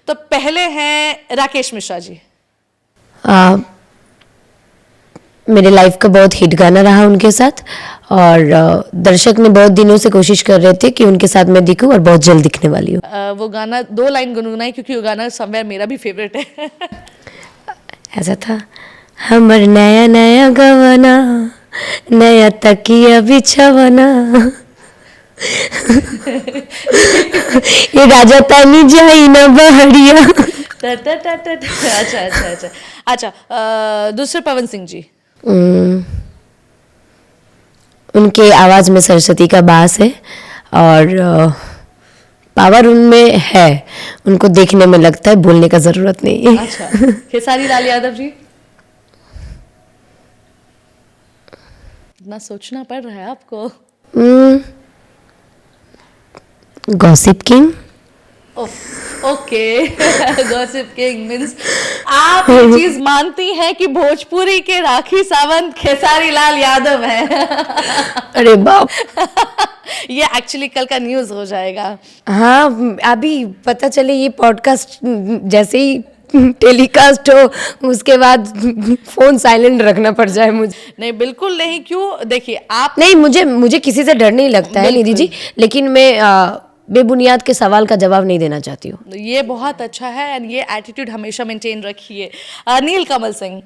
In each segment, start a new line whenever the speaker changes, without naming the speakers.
तो पहले हैं राकेश मिश्रा जी।
मेरे लाइफ का बहुत हिट गाना रहा उनके साथ, और दर्शक ने बहुत दिनों से कोशिश कर रहे थे कि उनके साथ मैं दिखूं, और बहुत जल्द दिखने वाली हूँ।
वो गाना 2 लाइन गुनगुनाई, क्योंकि वो गाना समवेयर मेरा भी फेवरेट है।
ऐसा था, हमर नया नया गवना, नया तकिया बिछवना, ये राजा तानी जाई ना बहरिया।
अच्छा, दूसरे पवन सिंह जी।
उनके आवाज में सरस्वती का बास है, और पावर उनमें है, उनको देखने में लगता है, बोलने का जरूरत नहीं है।
अच्छा, खेसारी लाल यादव जी। इतना सोचना पड़ रहा है आपको।
Gossip king.
Okay, gossip king means आप ये चीज मानती हैं कि भोजपुरी के राखी सावंत खेसारी लाल यादव हैं।
अरे बाप।
ये एक्चुअली कल का न्यूज हो जाएगा।
हाँ, अभी पता चले ये पॉडकास्ट जैसे ही टेलीकास्ट हो, उसके बाद फोन साइलेंट रखना पड़ जाए मुझे।
नहीं, बिल्कुल नहीं। क्यों? देखिए, आप
नहीं, मुझे किसी से डर नहीं लगता है निधि जी, लेकिन मैं बेबुनियाद के सवाल का जवाब नहीं देना चाहती हूँ।
ये बहुत अच्छा है, एंड ये एटीट्यूड हमेशा मेंटेन रखिए। Neel Kamal Singh.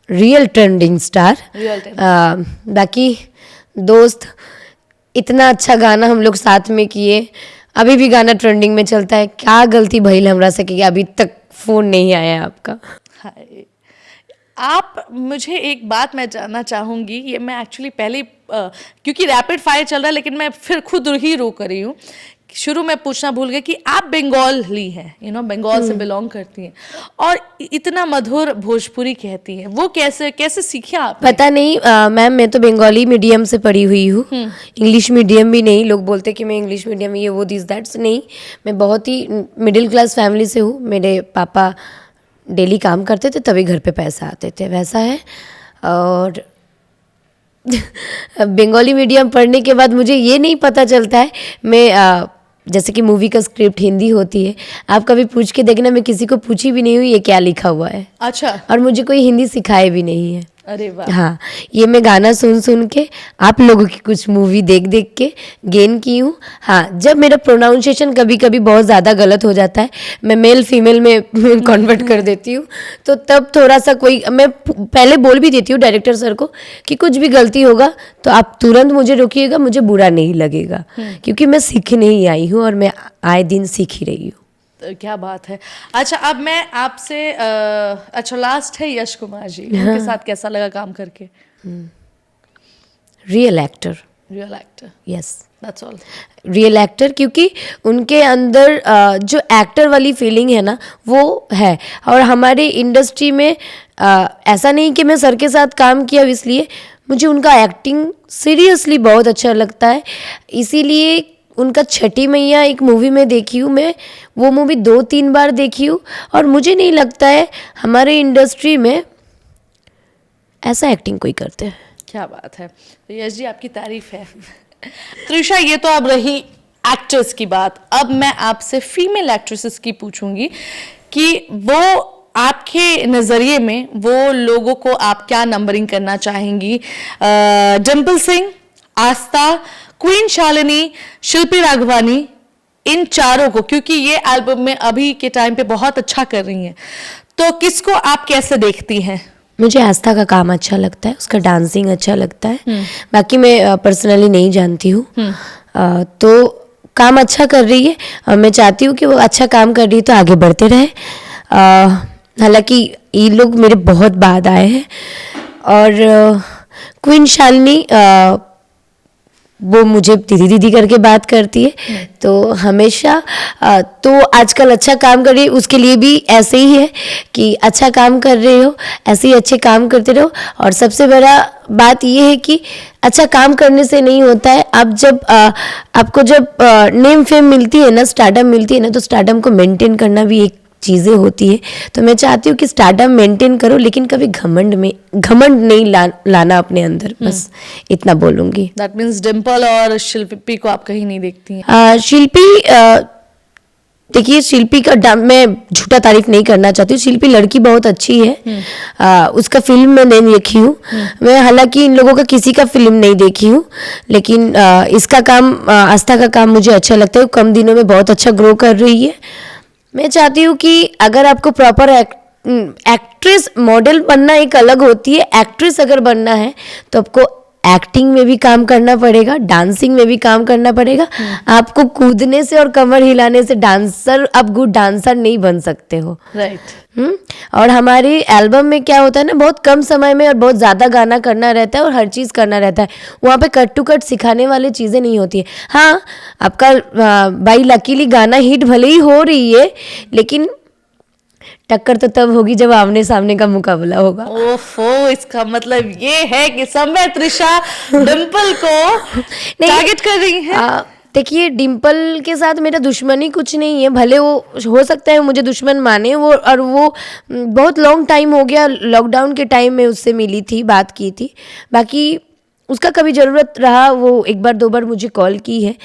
Real trending star. बाकी दोस्त, इतना अच्छा गाना हम लोग साथ में किए, अभी भी गाना ट्रेंडिंग में चलता है। क्या गलती भइल हमरा से कि अभी तक फोन नहीं आया आपका।
हाय, आप मुझे एक बात मैं जानना चाहूँगी, ये मैं एक्चुअली पहले क्योंकि रैपिड फायर चल रहा है, लेकिन मैं फिर खुद ही रोक रही हूँ। शुरू में पूछना भूल गई कि आप बंगाली हैं, बंगाल से बिलोंग करती हैं, और इतना मधुर भोजपुरी कहती हैं, वो कैसे सीखी आप?
पता नहीं मैम, मैं तो बंगाली मीडियम से पढ़ी हुई हूँ, इंग्लिश मीडियम भी नहीं। लोग बोलते कि मैं इंग्लिश मीडियम, ये वो दिस दैट्स नहीं। मैं बहुत ही मिडिल क्लास फैमिली से हूँ। मेरे पापा डेली काम करते थे, तभी घर पे पैसा आते थे, वैसा है। और बंगाली मीडियम पढ़ने के बाद मुझे ये नहीं पता चलता है, मैं जैसे कि मूवी का स्क्रिप्ट हिंदी होती है, आप कभी पूछ के देखना, मैं किसी को पूछी भी नहीं हूँ ये क्या लिखा हुआ है।
अच्छा।
और मुझे कोई हिंदी सिखाए भी नहीं है।
अरे वाह।
हाँ, ये मैं गाना सुन के, आप लोगों की कुछ मूवी देख के गेन की हूँ। हाँ, जब मेरा प्रोनाउंसिएशन कभी कभी बहुत ज़्यादा गलत हो जाता है, मैं मेल फीमेल में कन्वर्ट कर देती हूँ, तो तब थोड़ा सा मैं पहले बोल भी देती हूँ डायरेक्टर सर को कि कुछ भी गलती होगा तो आप तुरंत मुझे रोकिएगा, मुझे बुरा नहीं लगेगा, क्योंकि मैं सीखने ही आई हूँ, और मैं आए दिन सीख ही रही हूँ।
क्या बात है। अच्छा, अब मैं आपसे अच्छा, लास्ट है यश कुमार जी। उनके साथ कैसा लगा काम करके?
Real actor.
Real actor.
Yes,
that's all.
Real actor, क्योंकि उनके अंदर जो एक्टर वाली फीलिंग है ना, वो है। और हमारे इंडस्ट्री में ऐसा नहीं कि मैं सर के साथ काम किया इसलिए, मुझे उनका एक्टिंग सीरियसली बहुत अच्छा लगता है। इसीलिए उनका छठी मैया एक मूवी में देखी हूँ मैं, वो मूवी 2-3 बार देखी हूँ, और मुझे नहीं लगता है हमारे इंडस्ट्री में ऐसा एक्टिंग कोई करते हैं।
क्या बात है। तो यश जी, आपकी तारीफ है। त्रिशा, ये तो अब रही एक्टर्स की बात। अब मैं आपसे फीमेल एक्ट्रेसेस की पूछूंगी कि वो आपके नज़रिए में वो लोगों को आप क्या नंबरिंग करना चाहेंगी? डिम्पल सिंह, आस्था, क्वीन शालिनी, शिल्पी राघवानी, इन चारों को, क्योंकि ये एल्बम में अभी के टाइम पे बहुत अच्छा कर रही हैं, तो किसको आप कैसे देखती हैं?
मुझे आस्था का काम अच्छा लगता है, उसका डांसिंग अच्छा लगता है। बाकी मैं पर्सनली नहीं जानती हूँ, तो काम अच्छा कर रही है, और मैं चाहती हूँ कि वो अच्छा काम कर रही है तो आगे बढ़ते रहे। हालांकि ये लोग मेरे बहुत बाद आए हैं, और क्वीन शालिनी वो मुझे दीदी दीदी करके बात करती है, तो हमेशा तो आजकल अच्छा काम कर रही है, उसके लिए भी ऐसे ही है कि अच्छा काम कर रहे हो, ऐसे ही अच्छे काम करते रहो। और सबसे बड़ा बात ये है कि अच्छा काम करने से नहीं होता है, आप जब आपको जब नेम फेम मिलती है ना, स्टार्टअप मिलती है ना, तो स्टार्टअप को मेंटेन करना भी एक चीज़ें होती है। तो मैं चाहती हूँ कि स्टार्टअप मेंटेन करो, लेकिन कभी घमंड नहीं लाना अपने अंदर, बस इतना बोलूँगी।
दैट मीन्स डिम्पल और शिल्पी को आप कहीं नहीं देखती हैं?
शिल्पी देखिए शिल्पी का मैं झूठा तारीफ नहीं करना चाहती हूँ, शिल्पी लड़की बहुत अच्छी है। उसका फिल्म मैं नहीं देखी हूँ। मैं हालांकि इन लोगों का किसी का फिल्म नहीं देखी हूँ, लेकिन इसका काम आस्था का काम मुझे अच्छा लगता है। वो कम दिनों में बहुत अच्छा ग्रो कर रही है। मैं चाहती हूँ कि अगर आपको प्रॉपर एक्ट्रेस, मॉडल बनना एक अलग होती है, एक्ट्रेस अगर बनना है तो आपको एक्टिंग में भी काम करना पड़ेगा, डांसिंग में भी काम करना पड़ेगा। आपको कूदने से और कमर हिलाने से डांसर, आप गुड डांसर नहीं बन सकते हो।
राइट।
और हमारी एल्बम में क्या होता है ना, बहुत कम समय में और बहुत ज़्यादा गाना करना रहता है और हर चीज़ करना रहता है। वहाँ पे कट टू कट सिखाने वाली चीज़ें नहीं होती है। हाँ, आपका बाई लकीली गाना हिट भले ही हो रही है, लेकिन टक्कर तो तब होगी जब आमने सामने का मुकाबला होगा।
ओफो, इसका मतलब ये है कि समय त्रिशा डिम्पल को टारगेट कर रही है।
देखिए डिम्पल के साथ मेरा दुश्मनी कुछ नहीं है, भले वो हो सकता है मुझे दुश्मन माने वो, और वो बहुत लॉन्ग टाइम हो गया, लॉकडाउन के टाइम में उससे मिली थी, बात की थी। बाकी उसका कभी ज़रूरत रहा वो एक बार दो बार मुझे कॉल की है।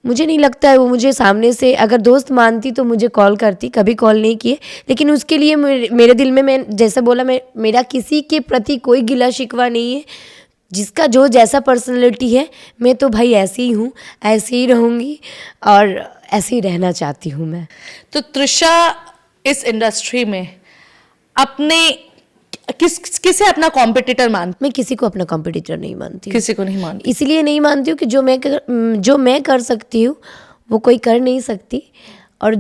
मुझे नहीं लगता है वो मुझे सामने से अगर दोस्त मानती तो मुझे कॉल करती, कभी कॉल नहीं किए। लेकिन उसके लिए मेरे दिल में, मैं जैसा बोला, मेरा किसी के प्रति कोई गिला शिकवा नहीं है। जिसका जो जैसा पर्सनैलिटी है, मैं तो भाई ऐसी ही हूँ, ऐसे ही रहूँगी और ऐसे ही रहना चाहती हूँ मैं।
तो त्रिशा इस इंडस्ट्री में अपने किसे अपना कॉम्पिटिटर मानती?
मैं किसी को अपना कॉम्पिटिटर नहीं मानती हूँ।
किसी को नहीं मानती।
इसलिए नहीं मानती हूँ कि जो मैं कर सकती हूँ वो कोई कर नहीं सकती, और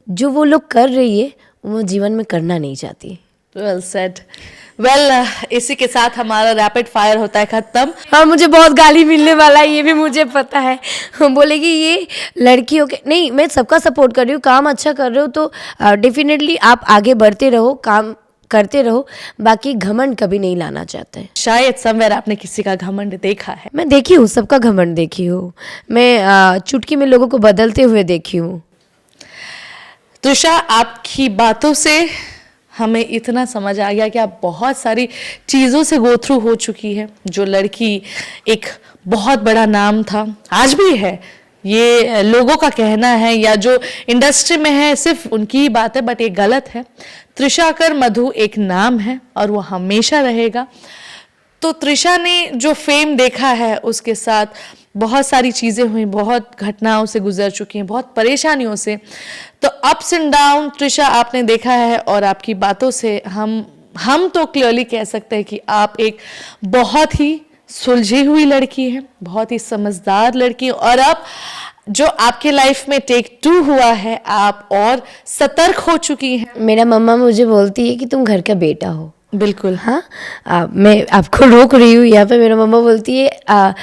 जो वो लोग कर रही है वो जीवन में करना नहीं चाहती।
Well said. वेल, इसी के साथ हमारा रैपिड फायर होता है खत्म।
हाँ, मुझे बहुत गाली मिलने वाला है, ये भी मुझे पता है। हम बोलेगी ये लड़की हो के, नहीं, मैं सबका सपोर्ट कर रही हूँ। काम अच्छा कर रहे हो तो डेफिनेटली आप आगे बढ़ते रहो, काम करते रहो। बाकी घमंड कभी नहीं लाना चाहते।
शायद समवेयर आपने किसी का घमंड देखा है।
मैं देखी हूँ, सबका घमंड देखी हूँ। मैं चुटकी में लोगों को बदलते हुए देखी हूँ।
त्रिशा, आपकी बातों से हमें इतना समझ आ गया कि आप बहुत सारी चीज़ों से गो थ्रू हो चुकी है। जो लड़की एक बहुत बड़ा नाम था, आज भी है, ये लोगों का कहना है या जो इंडस्ट्री में है सिर्फ उनकी ही बात है, बट ये गलत है। त्रिशा कर मधु एक नाम है और वो हमेशा रहेगा। तो त्रिशा ने जो फेम देखा है उसके साथ बहुत सारी चीज़ें हुई, बहुत घटनाओं से गुजर चुकी हैं, बहुत परेशानियों से। तो अप्स एंड डाउन त्रिशा आपने देखा है, और आपकी बातों से हम तो क्लियरली कह सकते हैं कि आप एक बहुत ही सुलझी हुई लड़की है, बहुत ही समझदार लड़की, और अब जो आपके लाइफ में टेक 2 हुआ है, आप और सतर्क हो चुकी हैं।
मेरा मम्मा मुझे बोलती है कि तुम घर का बेटा हो।
बिल्कुल।
हाँ, मैं आपको रोक रही हूँ यहाँ पे। मेरा मम्मा बोलती है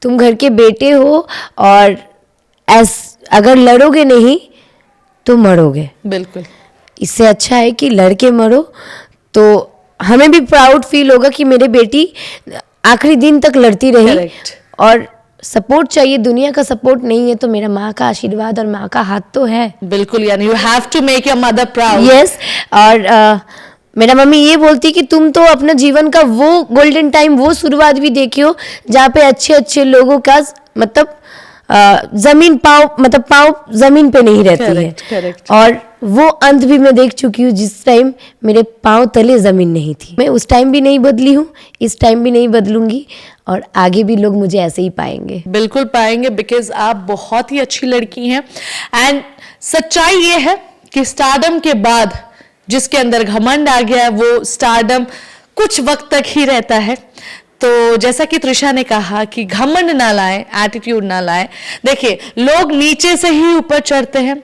तुम घर के बेटे हो, और अगर लड़ोगे नहीं तो मरोगे।
बिल्कुल।
इससे अच्छा है कि लड़के मरो, तो हमें भी प्राउड फील होगा कि मेरी बेटी आखिरी दिन तक लड़ती रही।
Correct.
और सपोर्ट चाहिए, दुनिया का सपोर्ट नहीं है तो मेरा माँ का आशीर्वाद और माँ का हाथ तो है।
बिल्कुल, यानी you have to make your mother proud.
Yes. और मेरा मम्मी ये बोलती कि तुम तो अपना जीवन का वो गोल्डन टाइम, वो शुरुआत भी देखी हो जहाँ पे अच्छे अच्छे लोगों का मतलब पाँव जमीन पे नहीं रहती है।
Correct.
और वो अंत भी मैं देख चुकी हूँ जिस टाइम मेरे पाँव तले जमीन नहीं थी। मैं उस टाइम भी नहीं बदली हूँ, इस टाइम भी नहीं बदलूंगी, और आगे भी लोग मुझे ऐसे ही पाएंगे।
बिल्कुल पाएंगे, बिकॉज आप बहुत ही अच्छी लड़की हैं। एंड सच्चाई ये है कि स्टारडम के बाद जिसके अंदर घमंड आ गया, वो स्टारडम कुछ वक्त तक ही रहता है। तो जैसा कि त्रिशा ने कहा कि घमंड ना लाएं, एटीट्यूड ना लाएं। देखिए, लोग नीचे से ही ऊपर चढ़ते हैं,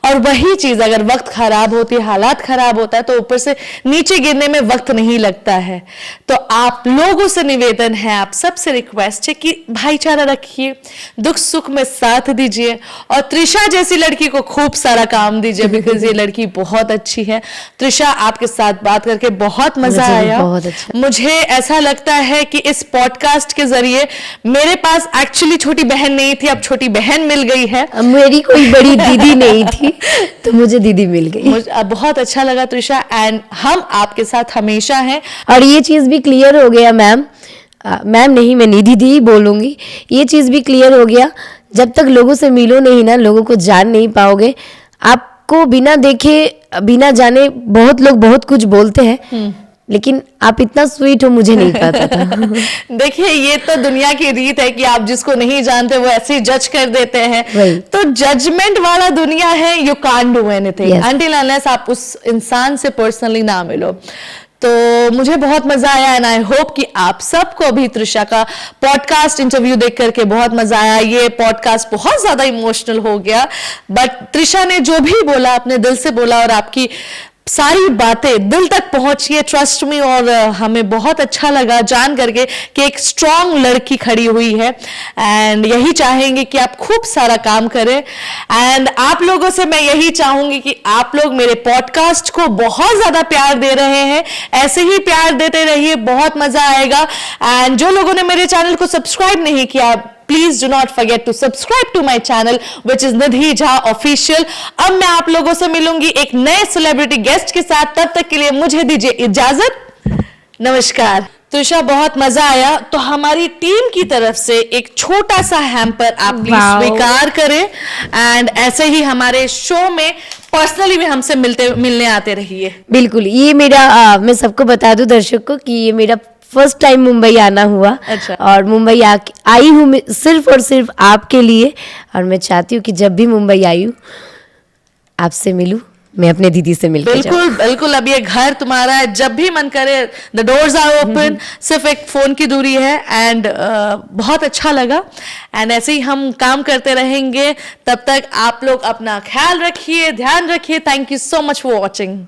और वही चीज अगर वक्त खराब होती है, हालात खराब होता है, तो ऊपर से नीचे गिरने में वक्त नहीं लगता है। तो आप लोगों से निवेदन है, आप सबसे रिक्वेस्ट है कि भाईचारा रखिए, दुख सुख में साथ दीजिए, और त्रिशा जैसी लड़की को खूब सारा काम दीजिए, बिकॉज ये लड़की बहुत अच्छी है। त्रिशा, आपके साथ बात करके बहुत मजा आया।
बहुत अच्छा।
मुझे ऐसा लगता है कि इस पॉडकास्ट के जरिए मेरे पास एक्चुअली छोटी बहन नहीं थी, अब छोटी बहन मिल गई है।
मेरी कोई बड़ी दीदी नहीं थी तो मुझे दीदी मिल गई।
मुझे बहुत अच्छा लगा त्रिशा, एंड हम आपके साथ हमेशा हैं।
और ये चीज़ भी क्लियर हो गया मैम, मैम नहीं, मैं निधि दी ही बोलूँगी। ये चीज़ भी क्लियर हो गया, जब तक लोगों से मिलो नहीं ना, लोगों को जान नहीं पाओगे, आपको बिना देखे बिना जाने बहुत लोग बहुत कुछ बोलते हैं, लेकिन आप इतना स्वीट हो मुझे नहीं पता था।
देखिए ये तो दुनिया की रीत है कि आप जिसको नहीं जानते वो ऐसे ही जज कर देते हैं।
वही।
तो जजमेंट वाला दुनिया है, you can't do anything
Yes.
Until unless आप उस इंसान से पर्सनली ना मिलो। तो मुझे बहुत मजा आया एंड आई होप कि आप सबको भी तृषा का पॉडकास्ट इंटरव्यू देख करके बहुत मजा आया। ये पॉडकास्ट बहुत ज्यादा इमोशनल हो गया, बट तृषा ने जो भी बोला अपने दिल से बोला और आपकी सारी बातें दिल तक पहुंची है, ट्रस्ट मी। और हमें बहुत अच्छा लगा जान करके कि एक स्ट्रांग लड़की खड़ी हुई है एंड यही चाहेंगे कि आप खूब सारा काम करें। एंड आप लोगों से मैं यही चाहूंगी कि आप लोग मेरे पॉडकास्ट को बहुत ज्यादा प्यार दे रहे हैं, ऐसे ही प्यार देते रहिए, बहुत मजा आएगा। एंड जो लोगों ने मेरे चैनल को सब्सक्राइब नहीं किया, please do not forget to subscribe to my channel which is Nidhi Jha official. अब मैं आप लोगों से मिलूंगी एक नए सेलिब्रिटी गेस्ट के साथ, तब तक के लिए मुझे दीजिए इजाजत, नमस्कार। तृषा बहुत मजा आया, तो हमारी टीम की तरफ से एक छोटा सा हैम्पर आप प्लीज
Wow.
स्वीकार करें एंड ऐसे ही हमारे शो में पर्सनली भी हमसे मिलने आते रहिए।
बिल्कुल, ये मेरा मैं सबको बता दूं दर्शक को कि ये मेरा फर्स्ट टाइम मुंबई आना हुआ।
अच्छा।
और मुंबई आई हूँ मैं सिर्फ और सिर्फ आपके लिए, और मैं चाहती हूँ कि जब भी मुंबई आई हूँ आपसे मिलूं, मैं अपने दीदी से मिलकर
बिल्कुल बिल्कुल, अब ये घर तुम्हारा है, जब भी मन करे द डोर्स आर ओपन, सिर्फ एक फोन की दूरी है। एंड बहुत अच्छा लगा एंड ऐसे ही हम काम करते रहेंगे। तब तक आप लोग अपना ख्याल रखिए, ध्यान रखिए। Thank you so much for watching.